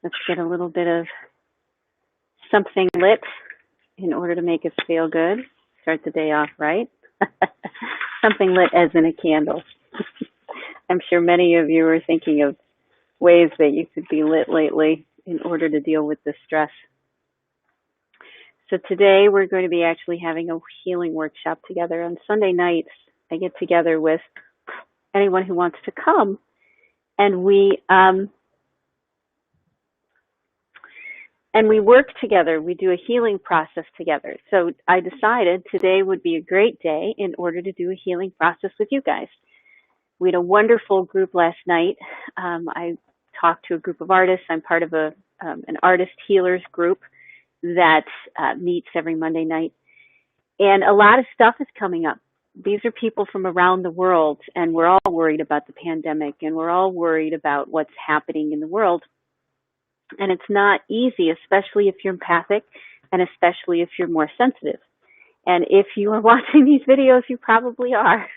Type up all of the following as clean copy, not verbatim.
Let's get a little bit of something lit in order to make us feel good. Start the day off right. Something lit as in a candle. I'm sure many of you are thinking of ways that you could be lit lately in order to deal with the stress. So today we're going to be actually having a healing workshop together. On Sunday nights, I get together with anyone who wants to come, and we work together. We do a healing process together. So I decided today would be a great day in order to do a healing process with you guys. We had a wonderful group last night. I talked to a group of artists. I'm part of an artist healers group that meets every Monday night. And a lot of stuff is coming up. These are people from around the world, and we're all worried about the pandemic, and we're all worried about what's happening in the world. And it's not easy, especially if you're empathic and especially if you're more sensitive. And if you are watching these videos, you probably are.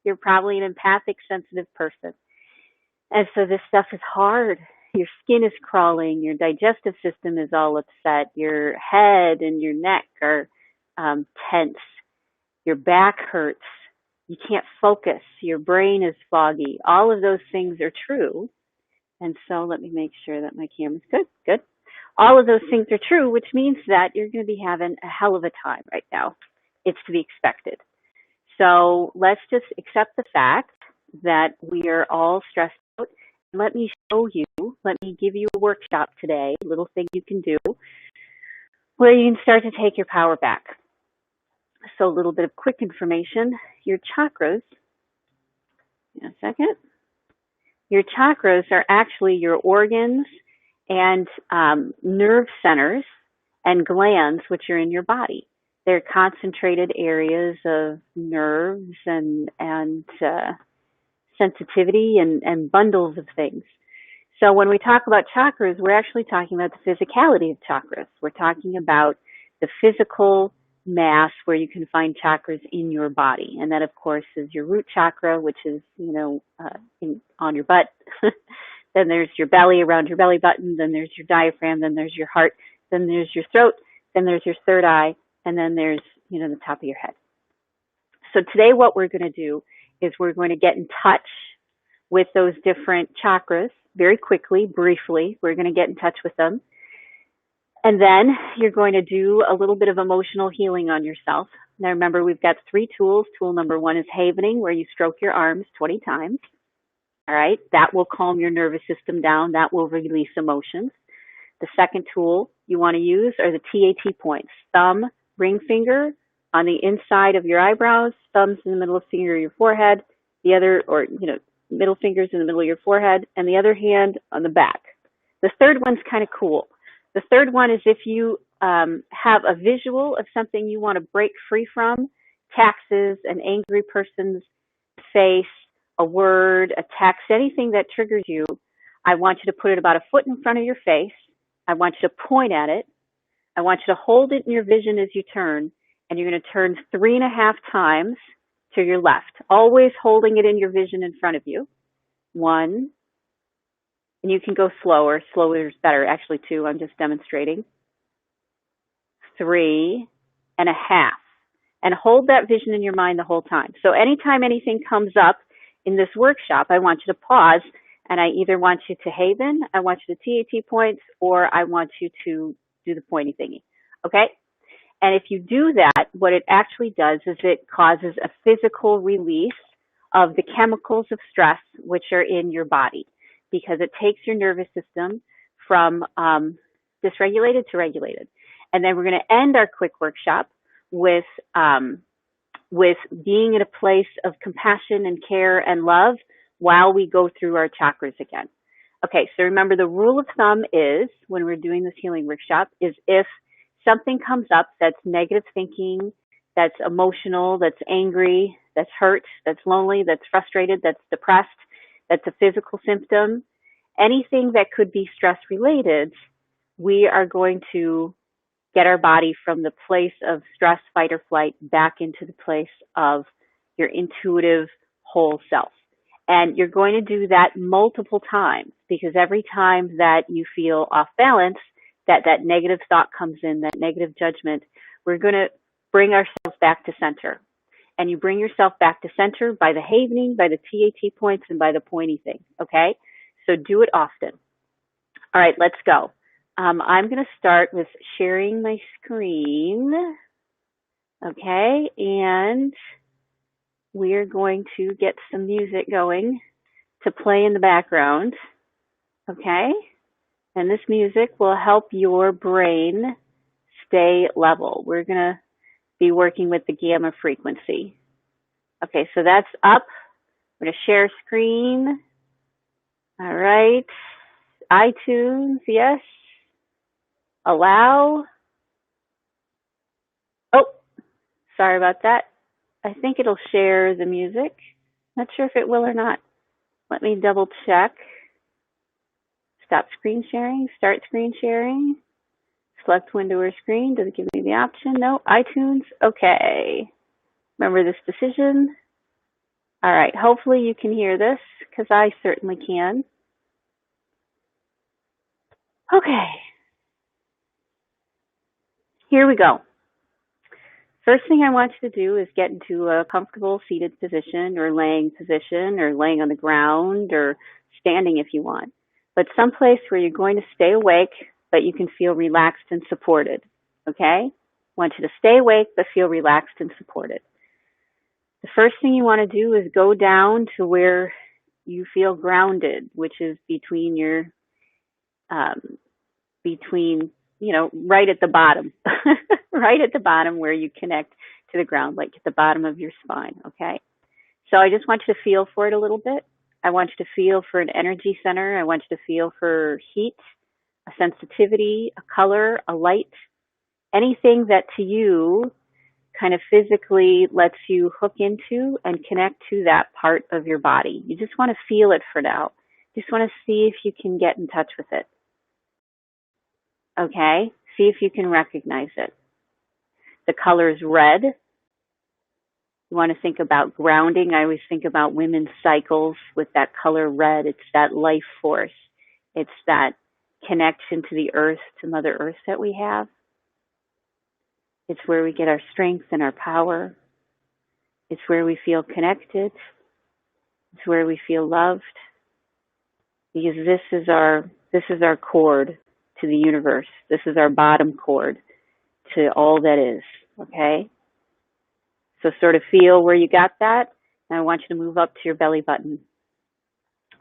You're probably an empathic, sensitive person. And so this stuff is hard. Your skin is crawling. Your digestive system is all upset. Your head and your neck are tense. Your back hurts. You can't focus. Your brain is foggy. All of those things are true. And so let me make sure that my camera's good. Good. All of those things are true, which means that you're going to be having a hell of a time right now. It's to be expected. So let's just accept the fact that we are all stressed out. Let me show you, let me give you a workshop today, a little thing you can do where you can start to take your power back. So a little bit of quick information. Your chakras, in a second. Your chakras are actually your organs and nerve centers and glands which are in your body. They're concentrated areas of nerves and sensitivity and bundles of things. So when we talk about chakras, we're actually talking about the physicality of chakras. We're talking about the physical mass where you can find chakras in your body. And that, of course, is your root chakra, which is, on your butt. Then there's your belly, around your belly button. Then there's your diaphragm. Then there's your heart. Then there's your throat. Then there's your third eye. And then there's, the top of your head. So today what we're going to do is we're going to get in touch with those different chakras very quickly, briefly. We're going to get in touch with them. And then you're going to do a little bit of emotional healing on yourself. Now remember, we've got 3 tools. Tool number 1 is havening, where you stroke your arms 20 times. All right, that will calm your nervous system down. That will release emotions. The second tool you want to use are the TAT points. Thumb, ring finger on the inside of your eyebrows, thumbs in the middle of finger of your forehead, the other, middle fingers in the middle of your forehead, and the other hand on the back. The third one's kind of cool. The third one is if you have a visual of something you want to break free from, taxes, an angry person's face, a word, a text, anything that triggers you, I want you to put it about a foot in front of your face. I want you to point at it. I want you to hold it in your vision as you turn, and you're going to turn 3.5 times to your left, always holding it in your vision in front of you. 1. And you can go slower. Slower is better. Actually, 2. I'm just demonstrating. 3.5. And hold that vision in your mind the whole time. So anytime anything comes up in this workshop, I want you to pause, and I either want you to haven, I want you to TAT points, or I want you to do the pointy thingy. Okay? And if you do that, what it actually does is it causes a physical release of the chemicals of stress which are in your body, because it takes your nervous system from dysregulated to regulated. And then we're going to end our quick workshop with being in a place of compassion and care and love while we go through our chakras again. Okay, so remember, the rule of thumb is, when we're doing this healing workshop, is if something comes up that's negative thinking, that's emotional, that's angry, that's hurt, that's lonely, that's frustrated, that's depressed, that's a physical symptom, anything that could be stress related, we are going to get our body from the place of stress, fight, or flight back into the place of your intuitive whole self. And you're going to do that multiple times, because every time that you feel off balance, that negative thought comes in, that negative judgment, we're going to bring ourselves back to center. And you bring yourself back to center by the havening, by the TAT points, and by the pointy thing, okay? So do it often. All right, let's go. I'm going to start with sharing my screen, okay? And we're going to get some music going to play in the background, okay? And this music will help your brain stay level. We're going to be working with the gamma frequency. Okay, so that's up. We're going to share screen. All right. iTunes, yes. Allow. Oh, sorry about that. I think it'll share the music. Not sure if it will or not. Let me double check. Stop screen sharing, start screen sharing. Select window or screen. Does it give me the option? No. iTunes. Okay. Remember this decision. All right. Hopefully you can hear this, because I certainly can. Okay. Here we go. First thing I want you to do is get into a comfortable seated position, or laying position, or laying on the ground, or standing if you want. But someplace where you're going to stay awake, but you can feel relaxed and supported. Okay? I want you to stay awake, but feel relaxed and supported. The first thing you want to do is go down to where you feel grounded, which is between your, right at the bottom, right at the bottom where you connect to the ground, like at the bottom of your spine, okay? So I just want you to feel for it a little bit. I want you to feel for an energy center. I want you to feel for heat, a sensitivity, a color, a light, anything that to you kind of physically lets you hook into and connect to that part of your body. You just want to feel it for now. Just want to see if you can get in touch with it. Okay? See if you can recognize it. The color is red. You want to think about grounding. I always think about women's cycles with that color red. It's that life force. It's that connection to the earth, to Mother Earth that we have. It's where we get our strength and our power. It's where we feel connected. It's where we feel loved. Because this is our cord to the universe. This is our bottom cord to all that is. Okay? So sort of feel where you got that. And I want you to move up to your belly button.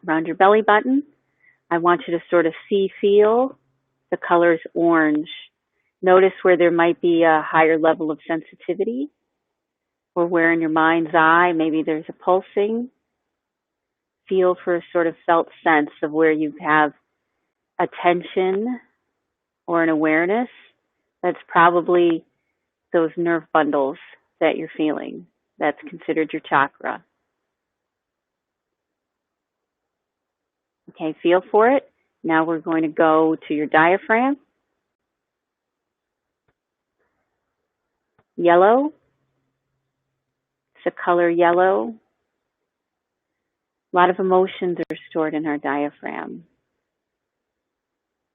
Around your belly button, I want you to sort of feel the colors orange. Notice where there might be a higher level of sensitivity, or where in your mind's eye maybe there's a pulsing. Feel for a sort of felt sense of where you have a tension or an awareness. That's probably those nerve bundles that you're feeling. That's considered your chakra. Okay, feel for it. Now we're going to go to your diaphragm. Yellow. It's a color yellow. A lot of emotions are stored in our diaphragm.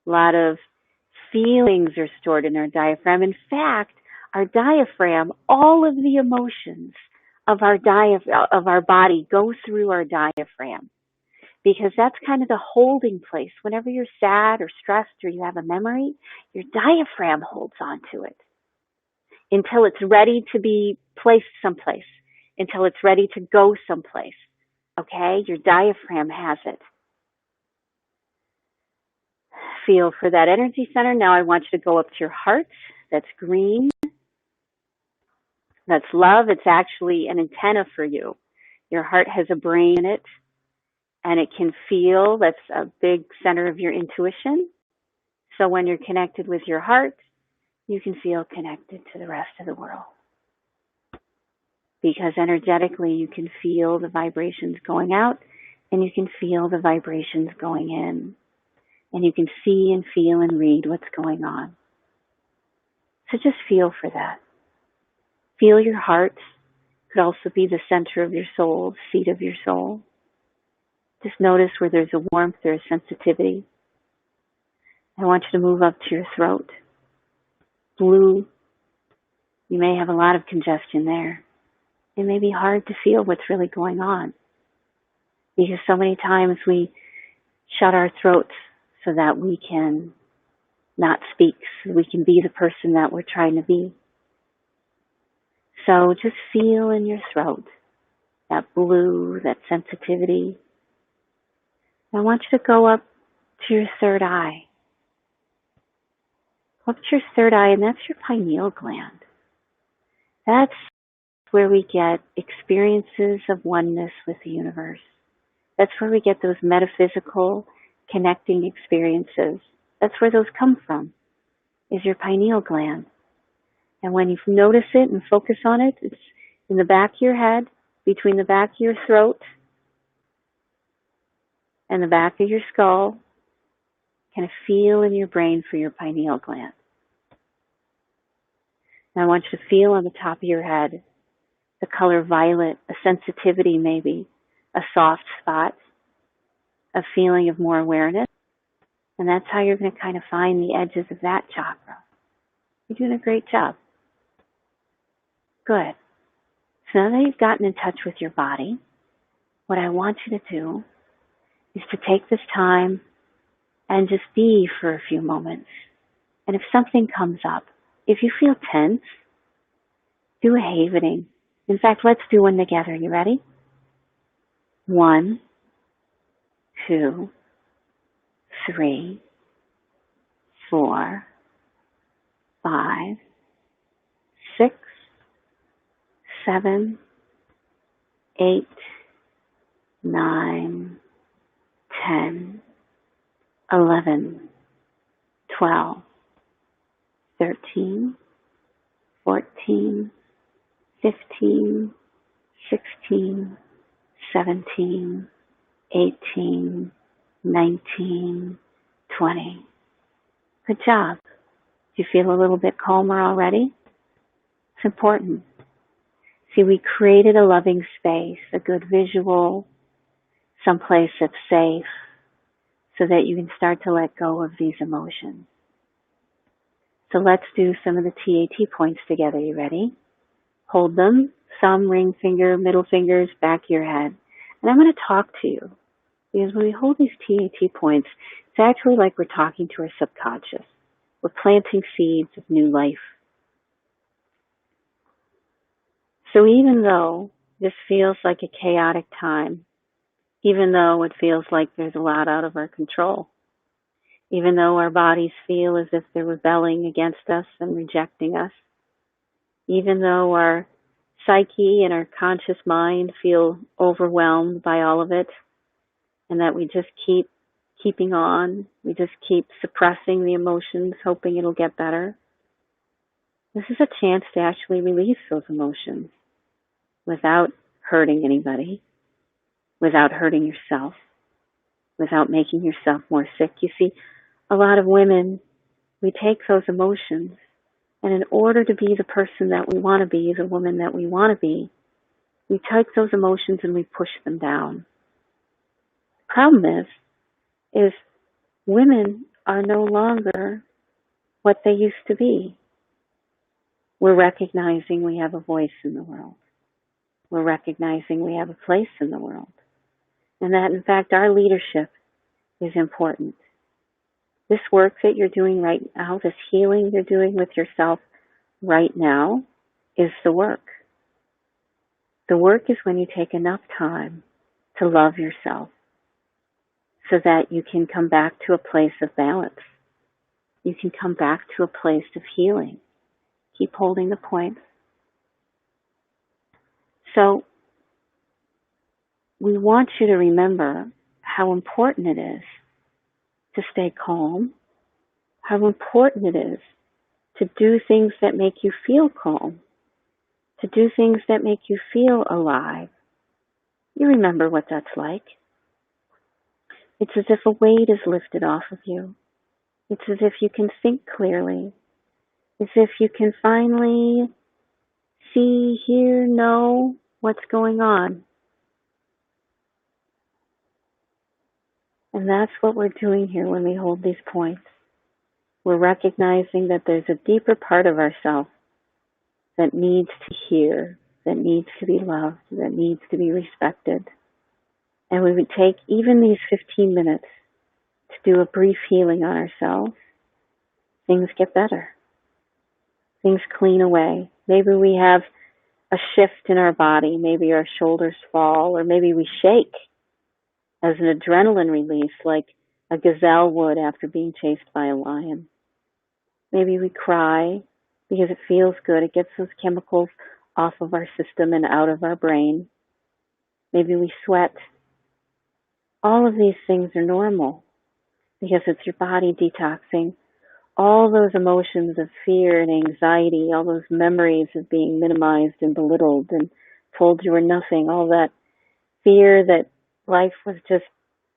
A lot of feelings are stored in our diaphragm. In fact, our diaphragm, all of the emotions of our body go through our diaphragm, because that's kind of the holding place. Whenever you're sad or stressed or you have a memory, your diaphragm holds on to it until it's ready to be placed someplace, until it's ready to go someplace. Okay? Your diaphragm has it. Feel for that energy center. Now I want you to go up to your heart. That's green. That's love. It's actually an antenna for you. Your heart has a brain in it, and it can feel. That's a big center of your intuition. So when you're connected with your heart, you can feel connected to the rest of the world. Because energetically, you can feel the vibrations going out, and you can feel the vibrations going in. And you can see and feel and read what's going on. So just feel for that. Feel your heart. Could also be the center of your soul, the seat of your soul. Just notice where there's a warmth or a sensitivity. I want you to move up to your throat. Blue, you may have a lot of congestion there. It may be hard to feel what's really going on because so many times we shut our throats so that we can not speak, so we can be the person that we're trying to be. So just feel in your throat that blue, that sensitivity. I want you to go up to your third eye. Up to your third eye, and that's your pineal gland. That's where we get experiences of oneness with the universe. That's where we get those metaphysical connecting experiences. That's where those come from, is your pineal gland. And when you notice it and focus on it, it's in the back of your head, between the back of your throat and the back of your skull. Kind of feel in your brain for your pineal gland. And I want you to feel on the top of your head the color violet, a sensitivity maybe, a soft spot, a feeling of more awareness. And that's how you're going to kind of find the edges of that chakra. You're doing a great job. Good. So now that you've gotten in touch with your body, what I want you to do is to take this time and just be for a few moments. And if something comes up, if you feel tense, do a havening. In fact, let's do one together. You ready? 1, 2, 3, 4, 5, 6, 7, 8, 9, 10, 11, 12, 13, 14, 15, 16, 17, 18, 19, 20. Good job. Do you feel a little bit calmer already? It's important. See, we created a loving space, a good visual, someplace that's safe, so that you can start to let go of these emotions. So let's do some of the TAT points together. You ready? Hold them, thumb, ring finger, middle fingers, back of your head. And I'm going to talk to you. Because when we hold these TAT points, it's actually like we're talking to our subconscious. We're planting seeds of new life. So even though this feels like a chaotic time, even though it feels like there's a lot out of our control, even though our bodies feel as if they're rebelling against us and rejecting us, even though our psyche and our conscious mind feel overwhelmed by all of it, and that we just keeping on, we just keep suppressing the emotions, hoping it'll get better. This is a chance to actually release those emotions without hurting anybody, without hurting yourself, without making yourself more sick. You see, a lot of women, we take those emotions, and in order to be the person that we want to be, the woman that we want to be, we take those emotions and we push them down. The problem is women are no longer what they used to be. We're recognizing we have a voice in the world. We're recognizing we have a place in the world. And that, in fact, our leadership is important. This work that you're doing right now, this healing you're doing with yourself right now, is the work. The work is when you take enough time to love yourself so that you can come back to a place of balance. You can come back to a place of healing. Keep holding the point. So, we want you to remember how important it is to stay calm, how important it is to do things that make you feel calm, to do things that make you feel alive. You remember what that's like. It's as if a weight is lifted off of you. It's as if you can think clearly. It's as if you can finally see, hear, know what's going on. And that's what we're doing here when we hold these points. We're recognizing that there's a deeper part of ourselves that needs to hear, that needs to be loved, that needs to be respected. And we would take even these 15 minutes to do a brief healing on ourselves. Things get better. Things clean away. Maybe we have a shift in our body. Maybe our shoulders fall, or maybe we shake as an adrenaline release like a gazelle would after being chased by a lion. Maybe we cry because it feels good. It gets those chemicals off of our system and out of our brain. Maybe we sweat. All of these things are normal because it's your body detoxing. All those emotions of fear and anxiety, all those memories of being minimized and belittled and told you were nothing, all that fear that life was just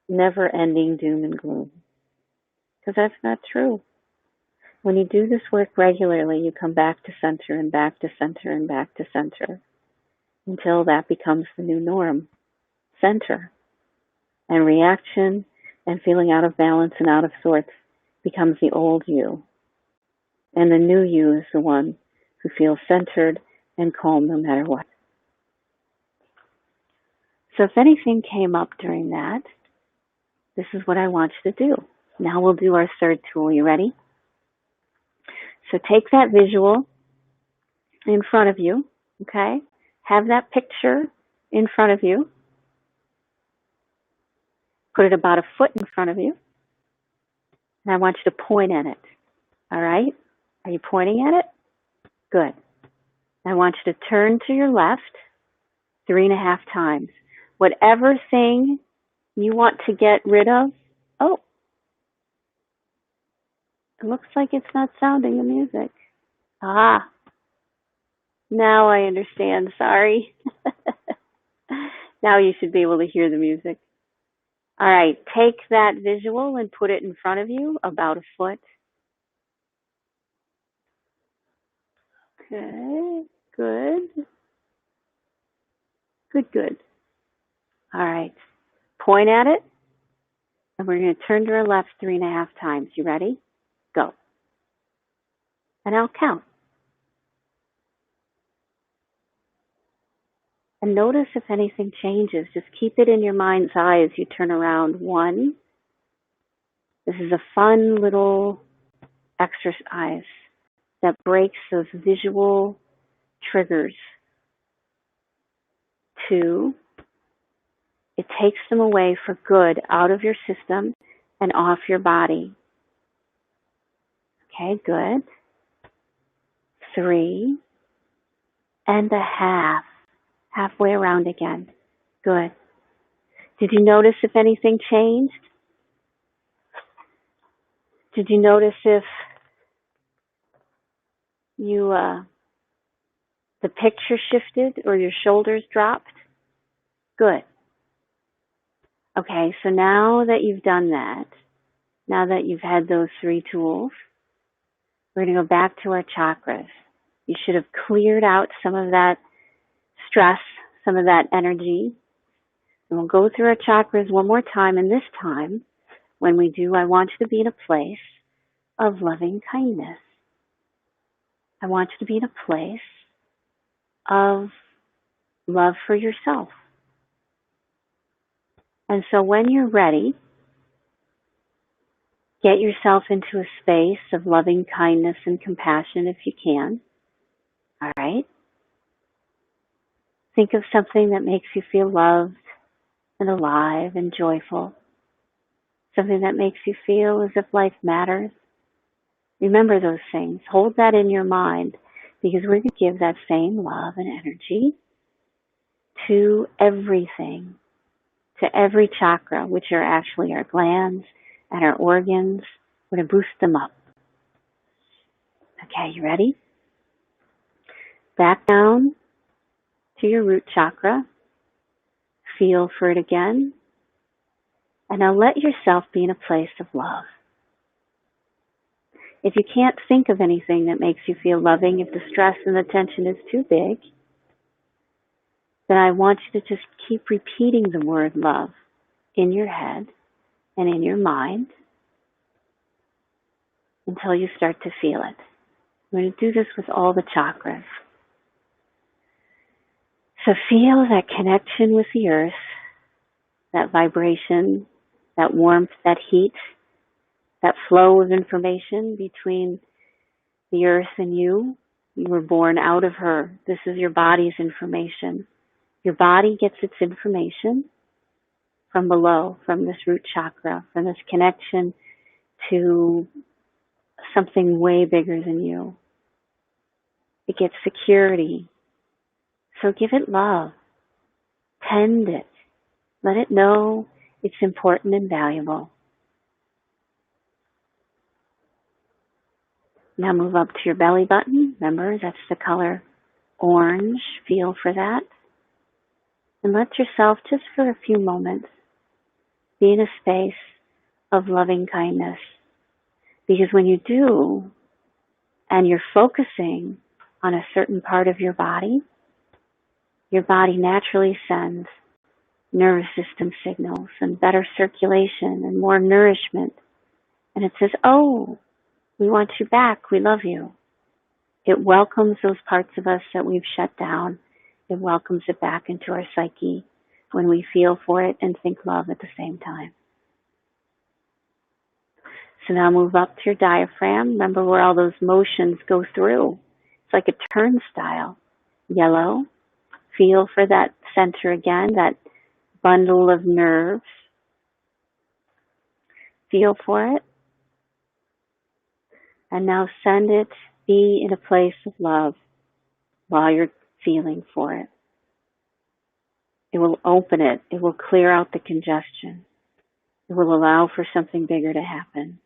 never-ending doom and gloom. Because that's not true. When you do this work regularly, you come back to center and back to center and back to center until that becomes the new norm. Center. And reaction and feeling out of balance and out of sorts becomes the old you. And the new you is the one who feels centered and calm no matter what. So if anything came up during that, this is what I want you to do. Now we'll do our third tool. You ready? So take that visual in front of you, okay? Have that picture in front of you. Put it about a foot in front of you. And I want you to point at it. All right? Are you pointing at it? Good. I want you to turn to your left 3.5 times. Whatever thing you want to get rid of. Oh, it looks like it's not sounding the music. Ah, now I understand. Sorry. Now you should be able to hear the music. All right, take that visual and put it in front of you, about a foot. Okay, good. Good. All right, point at it, and we're going to turn to our left 3.5 times. You ready? Go. And I'll count. And notice if anything changes. Just keep it in your mind's eye as you turn around. 1. This is a fun little exercise that breaks those visual triggers. 2, it takes them away for good out of your system and off your body. Okay, good. 3.5. Halfway around again. Good. Did you notice if anything changed? Did you notice if you the picture shifted or your shoulders dropped? Good. Okay, so now that you've done that, now that you've had those 3 tools, we're going to go back to our chakras. You should have cleared out some of that stress, some of that energy. And we'll go through our chakras one more time, and this time, when we do, I want you to be in a place of loving kindness. I want you to be in a place of love for yourself. And so when you're ready, get yourself into a space of loving kindness and compassion if you can. All right? Think of something that makes you feel loved and alive and joyful. Something that makes you feel as if life matters. Remember those things. Hold that in your mind, because we're going to give that same love and energy to everything, to every chakra, which are actually our glands and our organs. We're going to boost them up. Okay, you ready? Back down to your root chakra. Feel for it again. And now let yourself be in a place of love. If you can't think of anything that makes you feel loving, if the stress and the tension is too big, then I want you to just keep repeating the word love in your head and in your mind until you start to feel it. We're going to do this with all the chakras. So feel that connection with the earth, that vibration, that warmth, that heat, that flow of information between the earth and you. You were born out of her. This is your body's information. Your body gets its information from below, from this root chakra, from this connection to something way bigger than you. It gets security. So give it love. Tend it. Let it know it's important and valuable. Now move up to your belly button. Remember, that's the color orange. Feel for that. And let yourself, just for a few moments, be in a space of loving kindness. Because when you do, and you're focusing on a certain part of your body naturally sends nervous system signals and better circulation and more nourishment. And it says, oh, we want you back. We love you. It welcomes those parts of us that we've shut down. It welcomes it back into our psyche when we feel for it and think love at the same time. So now move up to your diaphragm. Remember where all those motions go through. It's like a turnstile. Yellow. Feel for that center again, that bundle of nerves. Feel for it. And now send it, be in a place of love while you're feeling for it. It will open it. It will clear out the congestion. It will allow for something bigger to happen.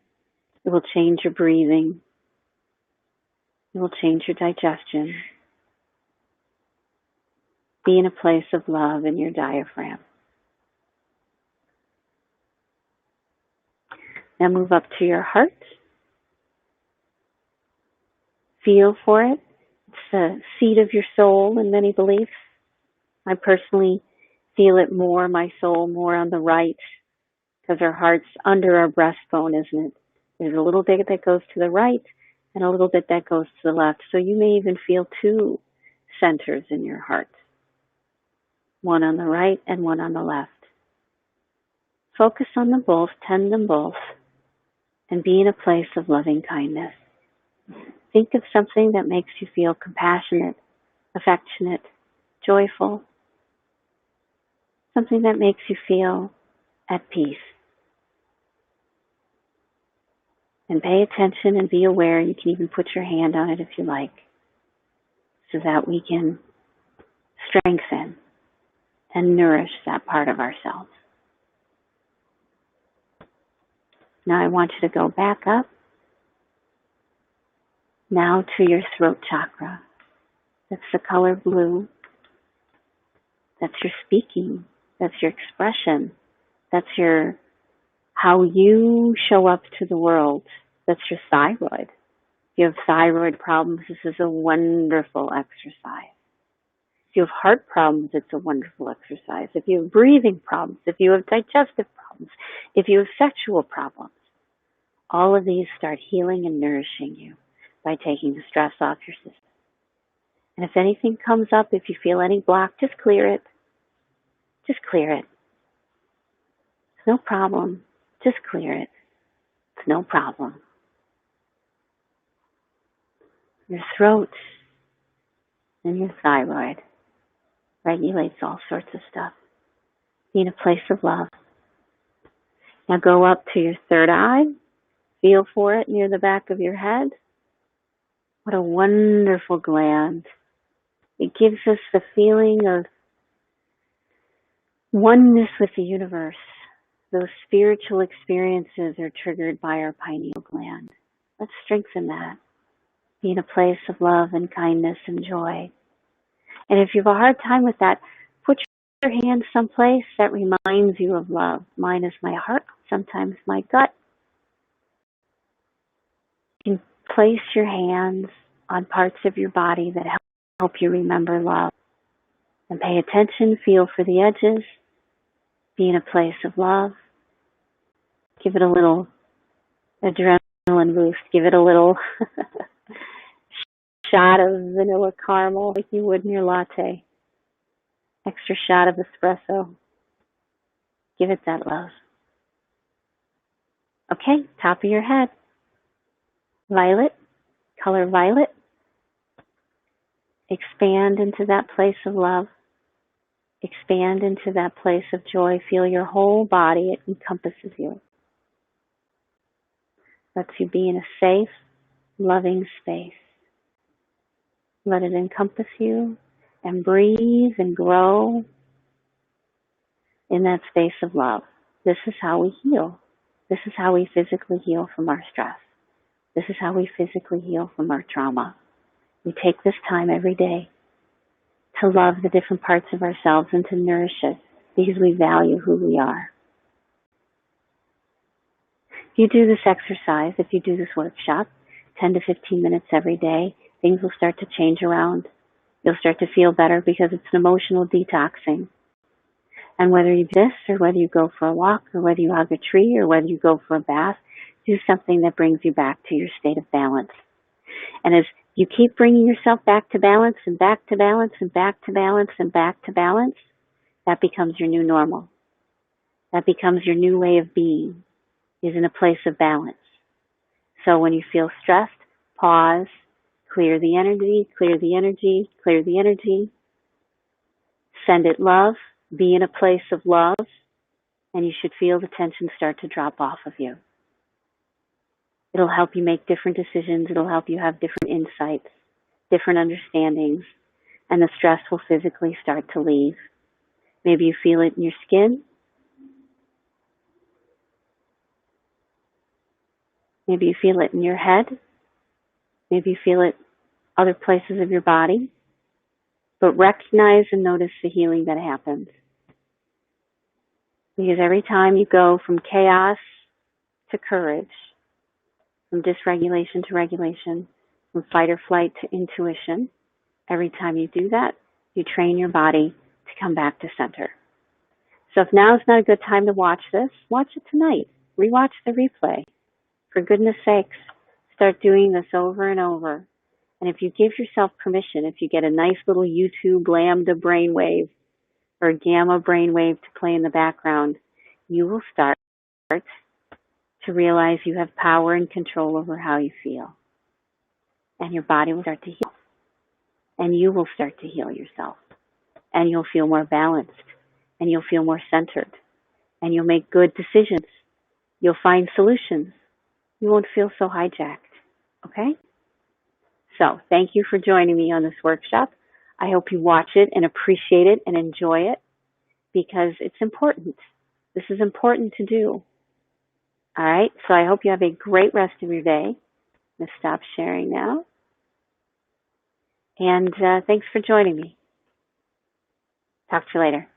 It will change your breathing. It will change your digestion. Be in a place of love in your diaphragm. Now move up to your heart. Feel for it. It's the seat of your soul in many beliefs. I personally feel it more, my soul more on the right, because our heart's under our breastbone, isn't it? There's a little bit that goes to the right and a little bit that goes to the left. So you may even feel two centers in your heart. One on the right and one on the left. Focus on them both, tend them both, and be in a place of loving kindness. Think of something that makes you feel compassionate, affectionate, joyful. Something that makes you feel at peace. And pay attention and be aware. You can even put your hand on it if you like, so that we can strengthen and nourish that part of ourselves. Now I want you to go back up. Now to your throat chakra. That's the color blue. That's your speaking. That's your expression. That's your how you show up to the world. That's your thyroid. If you have thyroid problems, this is a wonderful exercise. If you have heart problems, it's a wonderful exercise. If you have breathing problems, if you have digestive problems, if you have sexual problems, all of these start healing and nourishing you by taking the stress off your system. And if anything comes up, if you feel any block, just clear it. Just clear it. It's no problem. Just clear it. It's no problem. Your throat and your thyroid regulates all sorts of stuff. Be in a place of love. Now go up to your third eye. Feel for it near the back of your head. What a wonderful gland. It gives us the feeling of oneness with the universe. Those spiritual experiences are triggered by our pineal gland. Let's strengthen that. Be in a place of love and kindness and joy. And if you have a hard time with that, put your hand someplace that reminds you of love. Mine is my heart, sometimes my gut. You can place your hands on parts of your body that help you remember love. And pay attention, feel for the edges. Be in a place of love. Give it a little adrenaline boost. Give it a little shot of vanilla caramel like you would in your latte. Extra shot of espresso. Give it that love. Okay, top of your head. Violet, color violet. Expand into that place of love. Expand into that place of joy. Feel your whole body. It encompasses you. Lets you be in a safe, loving space. Let it encompass you and breathe and grow in that space of love. This is how we heal. This is how we physically heal from our stress. This is how we physically heal from our trauma. We take this time every day to love the different parts of ourselves and to nourish it because we value who we are. If you do this exercise, if you do this workshop, 10 to 15 minutes every day, things will start to change around. You'll start to feel better because it's an emotional detoxing. And whether you do this or whether you go for a walk or whether you hug a tree or whether you go for a bath, do something that brings you back to your state of balance. And as you keep bringing yourself back to balance and back to balance and back to balance and back to balance, that becomes your new normal. That becomes your new way of being, is in a place of balance. So when you feel stressed, pause, clear the energy, clear the energy, clear the energy. Send it love, be in a place of love, and you should feel the tension start to drop off of you. It'll help you make different decisions. It'll help you have different insights, different understandings, and the stress will physically start to leave. Maybe you feel it in your skin. Maybe you feel it in your head. Maybe you feel it other places of your body. But recognize and notice the healing that happens. Because every time you go from chaos to courage, from dysregulation to regulation, from fight or flight to intuition, every time you do that, you train your body to come back to center. So if now is not a good time to watch this, watch it tonight. Rewatch the replay. For goodness sakes, start doing this over and over. And if you give yourself permission, if you get a nice little YouTube lambda brainwave or gamma brainwave to play in the background, you will start to realize you have power and control over how you feel. And your body will start to heal. And you will start to heal yourself. And you'll feel more balanced. And you'll feel more centered. And you'll make good decisions. You'll find solutions. You won't feel so hijacked. Okay? So, thank you for joining me on this workshop. I hope you watch it and appreciate it and enjoy it because it's important. This is important to do. All right? So I hope you have a great rest of your day. I'm going to stop sharing now. And thanks for joining me. Talk to you later.